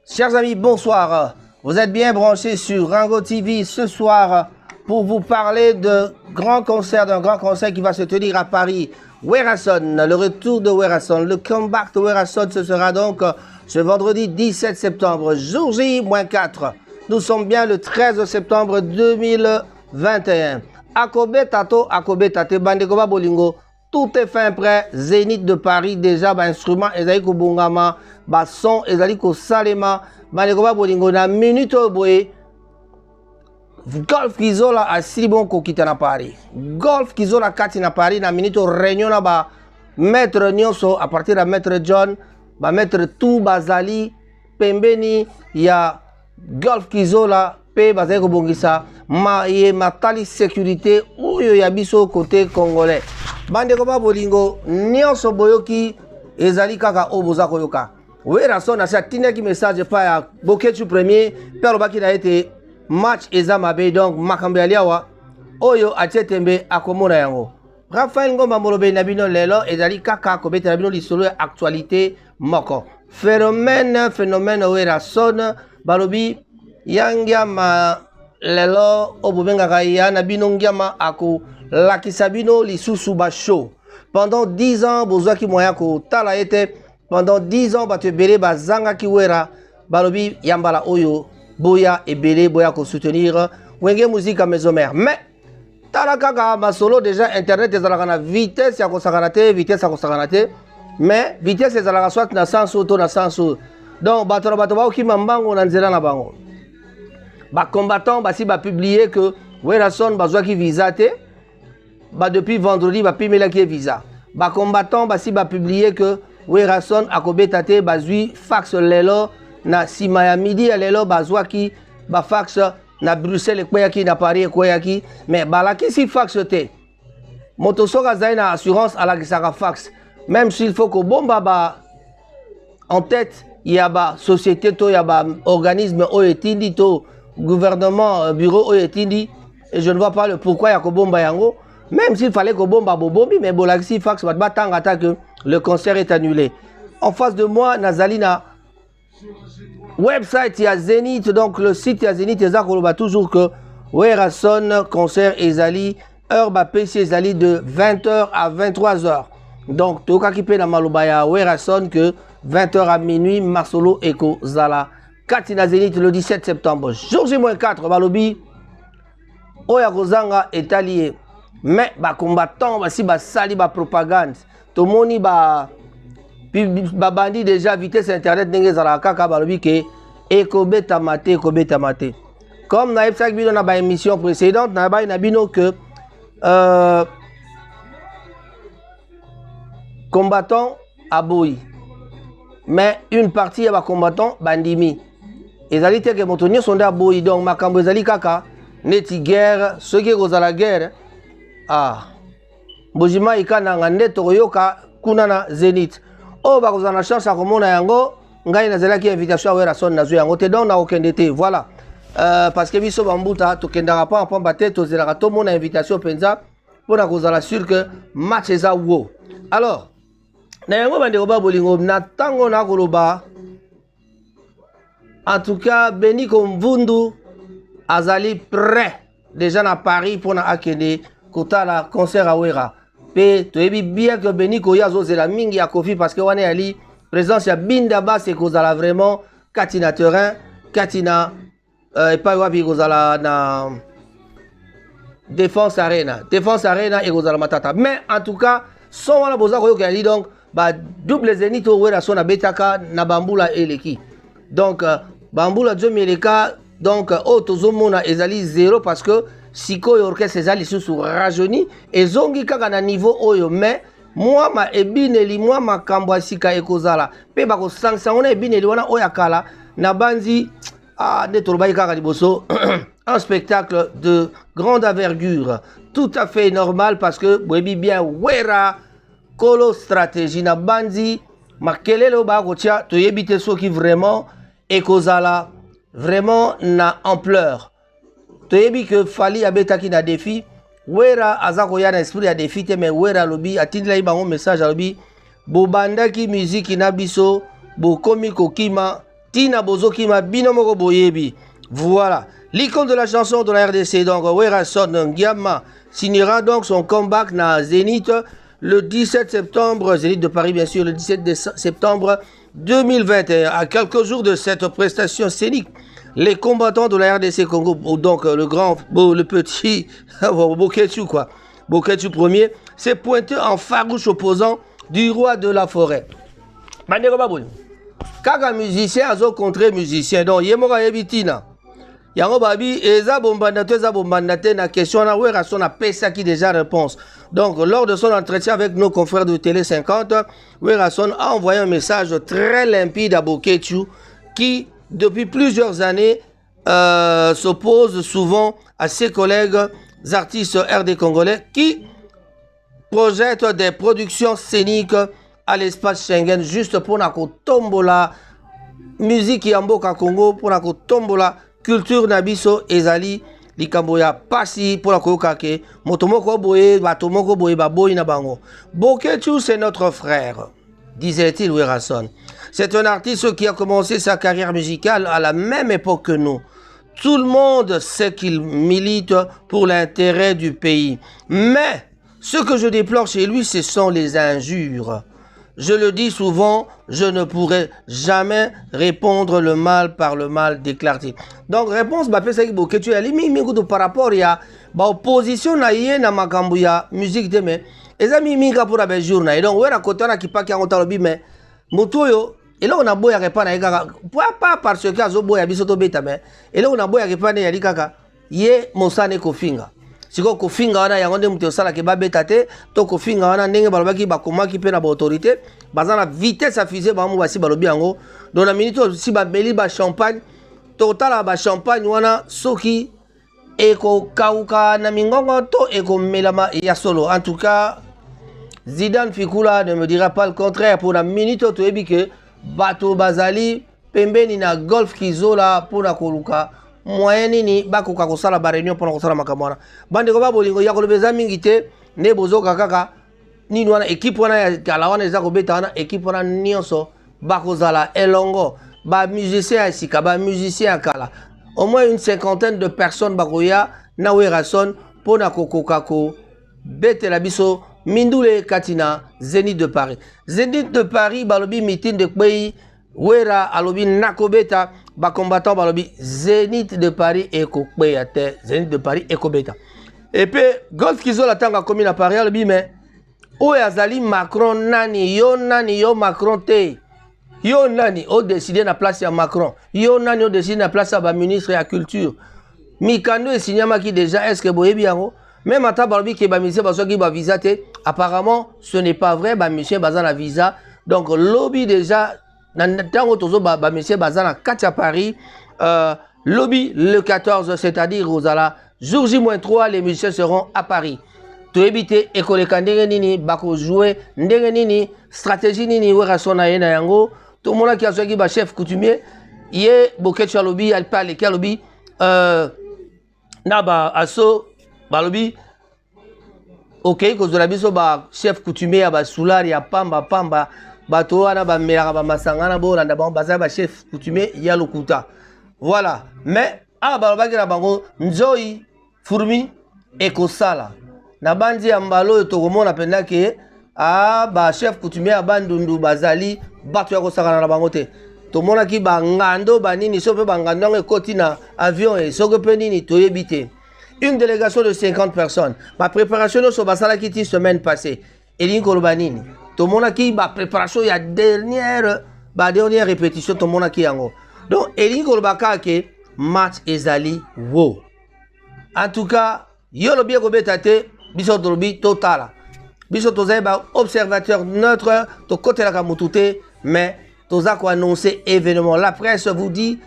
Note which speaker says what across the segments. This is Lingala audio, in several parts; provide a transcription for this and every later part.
Speaker 1: Chers amis, bonsoir. Vous êtes bien branchés sur Rango TV ce soir pour vous parler d'un grand concert qui va se tenir à Paris. Werason, le retour de Werason, le comeback de Werason, ce sera donc ce vendredi 17 septembre, jour J-4. Nous sommes bien le 13 septembre 2021. Akobe Tate, Bandekoba Bolingo, tout est fin prêt. Zénith de Paris, déjà, instrument, ezali ko bongama, son, ezali ko salema, Bandekoba Bolingo, na minute boye. Golf Kizola a Silibon Kokita na Paris. Golf Kizola Kati na Paris, na minute réunion na ba maître Nyonso, à partir de maître John, ba maître Tou Bazali, Pembeni, ya Golf Kizola, P Bazali ko bongisa, matali sécurité, oyo ya biso côté congolais. Bande koba bolingo, Nyonso boyoki, ezali kaka oboza koyoka. Werason a tina ki message pa ya Boketu premier, Père Baki na été match ezamabe donc makambe aliawa oyo achetembe akomona yango. Raphaël Ngomba Molobe nabino lelo ezali kaka kobeta nabino lisolo ya actualité moko. Phénomène Werason balobi yangiama lelo obubenga kaya nabino ngiama ako lakisabino lisusu ba show. Pendant 10 ans bozwaki moya ko tala ete pendant 10 ans batebele bazanga ki wera balobi yambala oyo boya ebele boya ko soutenir wenge musique à maison mère. Mais tala kaka masolo déjà internet ezalaka na vitesse ya kosakana te, mais vitesse ezalaka soit na sens auto na sens auto. Donc bato ba okima mbango na nzela na bango. Ba combattant basi ba publier que Werason bazwaki visa te, ba depuis vendredi ba pimelaki visa. Ba combattant basi ba publier que Werason akobeta te bazui fax lelo na sima ya midi ya lelo bazwaki ba fax na Bruxelles kweyaki na Paris kweyaki, mais balaki si fax te motosoka zai na assurance ala kisaka fax, même s'il faut que bomba ba en tête ya ba société to ya ba organisme o etindi to gouvernement bureau o etindi, et je ne vois pas le pourquoi ya ko bomba yango, même s'il fallait que bomba bobombi, mais bolaki si fax ba tanga ta que le concert est annulé. En face de moi Nazalina website ya Zénith, donc le site ya Zénith ezakoloba toujours que Werason concert ezali heure ba PC ezali de 20h à 23h. Donc toka kipe na maloba ya Werason que 20h à minuit Marcelo Eko Zala Katina Zénith le 17 septembre. Jour J-4 balobi oya kozanga etalié, mais ba combattant basi ba sali ba propagande tomoni ba bandi déjà vitesse internet ndenge ezalaka kaka balobi ke ekobeta mate. Comme na epsak bino na ba émission précédente na ba na bino que combattant aboyi, mais une partie ya ba combattant bandimi ezali te ke moto nyonso nde aboyi, donc makambo ezali kaka neti guerre soki ekozala guerre mbojima ikananga nde tokoyoka kuna na Zénith. Oh, bah, vous en avez chance à komona yango, ngai nazelaki invitation à Werason na zui yango te donc na okende te, voilà. Parce que biso bambuta to kendara pa en pamba te to zelaka to mona invitation penza pour na kozala sûr que match eza wo. Alors, na yango bande ko ba bolingo na tango na koloba. En tout cas, Beni Komvundu azali prêt déjà na Paris pour na akende kota la concert à Wera. Tu es bien que Beni Koya zozela mingi ya Kofi parce que wane ali présence ya Bindaba c'est kozala vraiment katina terrain katina et pas wapi kozala na défense arena et kozala matata, mais en tout cas son wana boza koyoka ali donc ba double Zénith Werason na betaka na bambula eleki, donc bambula jomeleka, donc tozomona ezali 0 parce que siko orchestre ezali sous rajeuni ezongi kaka na niveau oyo, mais moi ma ebineli moi makambo asika ekozala pe bako sangsa ona ebineli wana oya kala na banzi nde tolobai kaka liboso un spectacle de grande envergure tout à fait normal parce que boyebi bien Wera kolo stratégie na banzi makelelo bako tia toyebi te soki vraiment ekozala vraiment na ampleur. Toyebi que Fali abetaki na défi Wera azako ya na esprit ya défi te, mais Wera lobi atindela bango message lobi bobandaki musique na biso bokomi kokima tina bozo kima bino moko boyebi. Voilà, l'icône de la chanson de la RDC, donc Werason Ngiama signera donc son comeback na Zénith le 17 septembre, Zénith de Paris bien sûr, le 17 septembre 2021. À quelques jours de cette prestation scénique, les combattants de la RDC Congo, donc le grand, le petit, Boketu quoi, Boketu premier, s'est pointé en farouche opposant du roi de la forêt. Bandeko baboni. Kaka musicien azo contre musicien, donc yemoka yebitina. Yango babi eza bombandate na question na Werason a pesa qui déjà réponse. Donc lors de son entretien avec nos confrères de Télé 50, Werason a envoyé un message très limpide à Boketu qui depuis plusieurs années s'oppose souvent à ses collègues artistes RD congolais qui projettent des productions scéniques à l'espace Schengen juste pour na kotombola musique yamboka Congo, pour na kotombola culture nabiso ezali likambo ya pasi pour la koyokake motomoko boye batomoko boye baboyi na bango. Boketu c'est notre frère, disait-il Werason. C'est un artiste qui a commencé sa carrière musicale à la même époque que nous. Tout le monde sait qu'il milite pour l'intérêt du pays. Mais ce que je déplore chez lui, ce sont les injures. Je le dis souvent, je ne pourrai jamais répondre le mal par le mal, déclare-t-il. Donc, réponse, c'est que tu as par rapport à l'opposition na makambu ya musique de me. Et ça, minga pour la journée. Et donc, on a côté qui pas qui a entendu mais mutoyo. Et là, on a beau à répondre à pas parce que azo boya bisoto beta mais. Et là, on a beau à répondre à kaka ye mosane kofinga. Siko kofinga wana yango nde muto sala ke ba betate to kofinga wana ndenge balobaki bakomaki pe na ba autorité bazana vitesse à fusée ba mu basi balobi yango dans la minute si ba beli ba champagne total ba champagne wana soki eko kauka na mingongo to eko melama ya solo. En tout cas Zidane Fikula ne me dira pas le contraire. Pour la minute to ebi que bato bazali pembeni na golf kizola pour na koluka moyen nini bakoka kosala ba réunion pour kosala makamwana bande ko ba bolingo ya kolobeza mingi te ne bozoka kaka nini wana équipe wana ya kala wana eza kobeta wana équipe wana nyonso bakozala elongo ba musicien ya sika ba musicien ya kala au moins une cinquantaine de personnes bakoya na Werason pour na kokoka ko betela biso mindule katina Zénith de Paris. Zénith de Paris balobi meeting de pays Wera alobi nakobeta ba combattant balobi Zénith de Paris eko kpeyate Zénith de Paris eko beta. Et puis golf kizola tanga komi na Paris alobi mais oyo azali Macron nani yo Macron te. Yo nani o décidé na place ya Macron. Yo nani o décidé na place ya ba ministre ya culture. Mikando e signama ki déjà est-ce que boyebi yango même ata balobi ke ba ministre baso ki ba visa te apparemment ce n'est pas vrai ba monsieur baza na visa donc lobby déjà Nantango tozo ba monsieur bazana Katia Paris lobby le 14 c'est-à-dire Rosala jour J-3 les musiciens seront à Paris. To éviter école kandenge nini bako jouer ndenge nini stratégie nini Werason na yena yango tout le monde qui a joué ba chef coutumier ye Boketu lobby al parle qui lobby na ba asso ba lobby OK ko zola biso ba chef coutumier ba soulari ya pamba bato wana ba melaka ba masangana bo landa ba baza ba chef coutumier ya lokuta. Voilà, mais balobaki na bango nzoi furmi ekosala na bandi ya mbalo tokomona penda ke ba chef coutumier ya bandundu bazali bato ya kosakana na bango te. Tomonaki ba ngando banini so pe ba ngando ngo ekoti na avion et soko pe nini toyebi te. Une délégation de 50 personnes. Ma préparation no so basala kiti semaine passée. Elingi koloba nini? Tout le monde qui a préparation il y a dernière répétition tout le monde qui yango. Donc Elingi kolobaka ke match ezali wo. En tout cas, yo lo bien ko betate biso to lobi totala. Biso to ba observateur neutre to côté la kamutute mais to za ko annoncer événement. La presse vous dit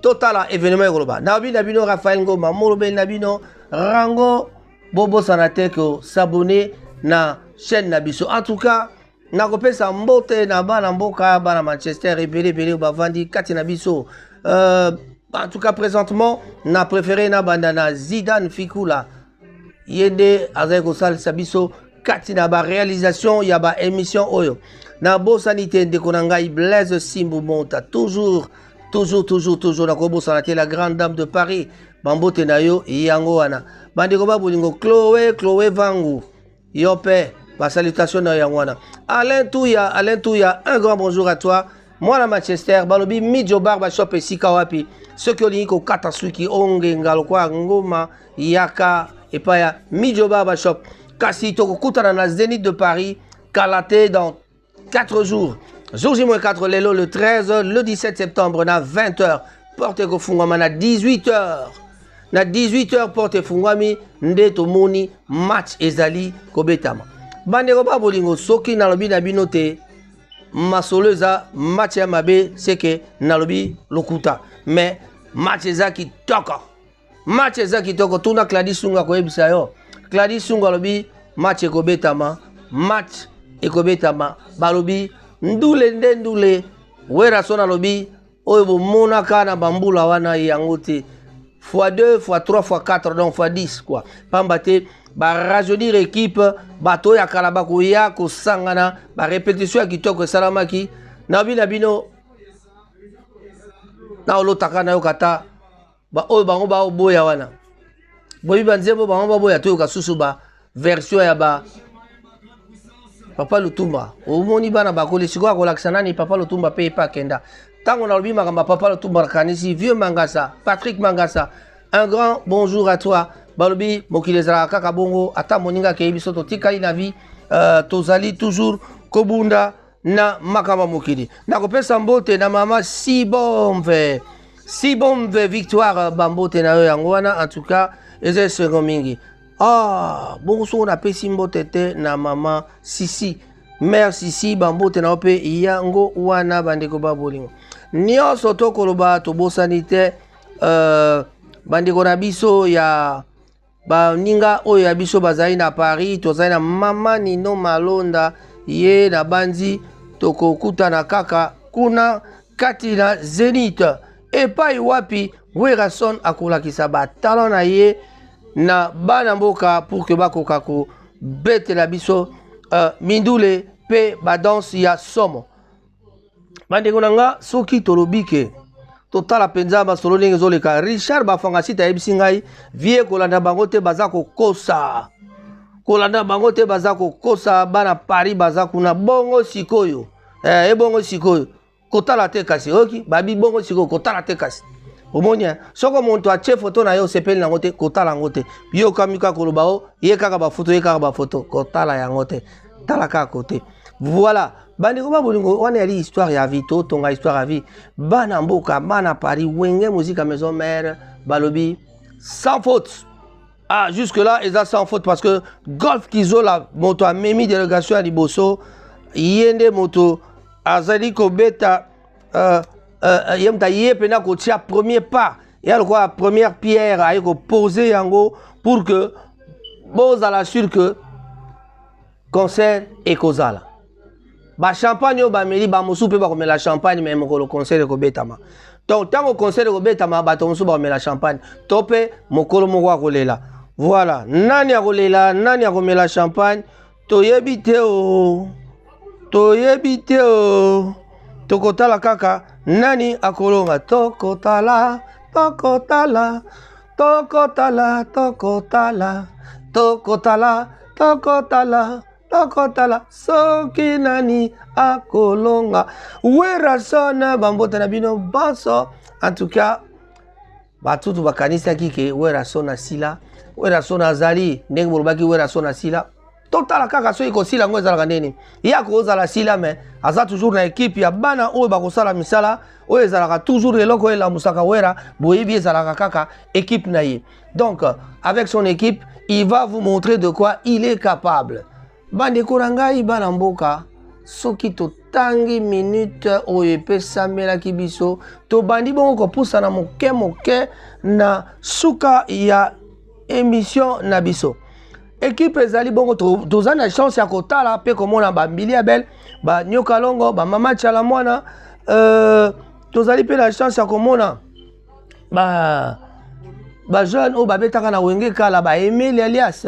Speaker 1: totala événement koloba. Nabino Raphaël Ngoma Molobe Nabino Rango Bobo Sanate ko s'abonner na chaîne Nabiso. En tout cas nakopesa mbote na bana mboka bana Manchester ebele bavandi kati na biso. En tout cas présentement na préféré na bandana Zidane Fikula yende azai ko sal sabiso kati na ba réalisation ya ba émission oyo na bosanité ndeko na ngai Blaise Simbu Monta toujours na kobosana te la grande dame de Paris bambote na yo yango wana bandeko ba bolingo Chloé Vangu yo pe ba salutation na yango wana Alain Touya un grand bonjour à toi moi na Manchester balobi Midjo Barba Shop esika wapi ceux qui ont kata suki ongenga lokwa ngoma yaka epaya Midjo Barba Shop kasi tokokutana na Zénith de Paris Kalaté dans 4 jours jour J-4 lelo le 13 le 17 septembre na 20h porte kofungwama na 18h na 18h porte fungwami nde tomoni match ezali kobetama bandeko ba bolingo soki nalobi na bino te masoleza match ya mabe seke nalobi lokuta mais match eza kitoko tuna Claudie Sunga koyebisa yo Claudie Sunga lobi match ekobetama balobi ndule wera sona lobi oyo bomonaka na bambula wana yango te x2 x3 x4 donc x10 quoi pamba te ba rajeunir équipe bato ya kala bakoya kosangana ba répétition ya kitoko esalamaki na bino na olotaka na yo kata ba oyo bango ba oboya wana boyi banzembo bango baboya to yoka susu ba version ya ba Papa Lutumba omoni bana bakoli sikoyo akolakisa nani Papa Lutumba pe epa kenda tango na lobi makamba Papa Lutumba kanisi vieux Mangasa Patrick Mangasa un grand bonjour à toi balobi mokili ezalaka kaka bongo ata moninga keyebi so totikali na vie tozali toujours kobunda na makamba mokili nakopesa mbote na mama Sibomve Victoire bambote na yo yango wana en tout cas eza esengo mingi bongo so na pesi mbote te na mama Sisi mère Sisi bambote na yo mpe yango wana bandeko babolingo nyonso tokoloba tobosani te bandeko na biso ya baninga oyo ya biso bazali na Paris tozali na mama Nino Malonda ye na banzi tokokutana kaka kuna kati na Zénith epai wapi Werason akolakisa batalo na ye na bana mboka pour que bakoka kobetela biso mindule pe badanse ya somo bandeko na nga soki tolobi ke totala penza masolo ndenge ezoleka Richard Bafangasi ayebisi ngai vie kolanda bango te baza kokosa bana Paris baza kuna bongo sikoyo ebongo sikoyo kotala te kasi oki babi bongo sikoyo kotala te kasi omoni soko moto atie foto na yo sepeli nango te kotala yango te yo kamika koloba o ye kaka bafoto kotala yango te tala kaka kote voilà bandeko babolingo wana yali histoire ya vie totonga histoire ya vie bana mboka bana Paris wenge musique maison mère balobi sans faute jusque là eza sans faute parce que Golf Kizola moto amemi délégation ya liboso yende moto azali kobeta yemta ye pena kotia premier pas ya lokwa première pierre aye ko poser yango pour que bozala sûr que concert ekozala ba champagne ba meli ba mosu pe ba komela champagne mais mokolo concert ekobetama donc tango concert ekobetama bato mosu ba komela champagne tope mokolo moko akolela voilà nani akolela nani akomela champagne toyebi te tokotala kaka nani akolonga tokotala soki nani akolonga Werason bambote na bino baso en tout cas batutu bakanisaki ke Werason asila Werason azali ndenge bolobaki Werason asila totala kaka soki kosila ngo ezalaka ndeni ya kozala sila mais aza toujours na équipe ya bana oyo bakosala misala oyo ezalaka toujours eloko oyo elamusaka Wera boyebi ezalaka kaka équipe na ye donc avec son équipe il va vous montrer de quoi il est capable bandeko na ngai bana mboka soki totangi minute oyo epesamelaki biso tobandi bongo kopusana moke na suka ya émission na biso équipe ezali bongo toza na chance ya kotala pe komona bambili ya bel ba nyoka longo ba mama chala mwana tozali pe na chance ya komona ba jeune o babetaka na wenge kala ba Emile Elias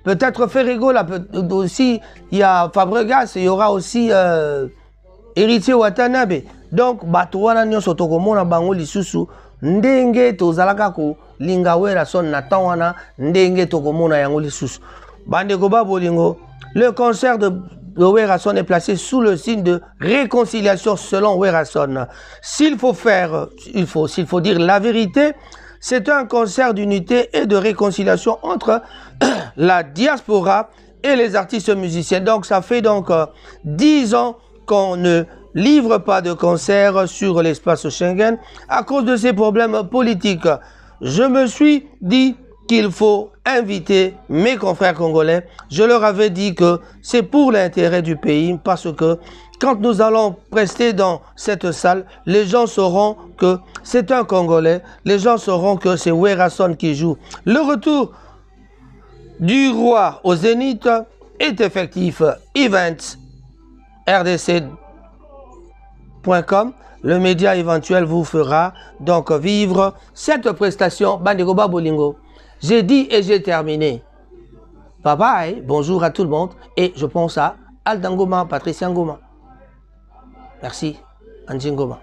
Speaker 1: peut-être Ferrego, là, aussi, il y a Fabregas, il y aura aussi Héritier Watanabe. Donc, Batouana Nyoso Tokomona Bango Lisusu, Ndenge Tozalaka ko linga Werason Natawana, Ndenge Tokomona Yango Lisusu. Bandeko Bolingo, le concert de Werason est placé sous le signe de réconciliation selon Werason. S'il faut dire la vérité, c'est un concert d'unité et de réconciliation entre la diaspora et les artistes musiciens. Donc ça fait donc 10 ans qu'on ne livre pas de concert sur l'espace Schengen à cause de ces problèmes politiques. Je me suis dit qu'il faut inviter mes confrères congolais. Je leur avais dit que c'est pour l'intérêt du pays parce que quand nous allons rester dans cette salle, les gens sauront que c'est un Congolais. Les gens sauront que c'est Werason qui joue. Le retour du roi au Zénith est effectif. Events rdc.com, le média éventuel vous fera donc vivre cette prestation. Bandeko Bolingo. J'ai dit et j'ai terminé. Bye bye, bonjour à tout le monde. Et je pense à Aldan Ngoma, Patricia Ngoma. Merci, Anji Ngoma.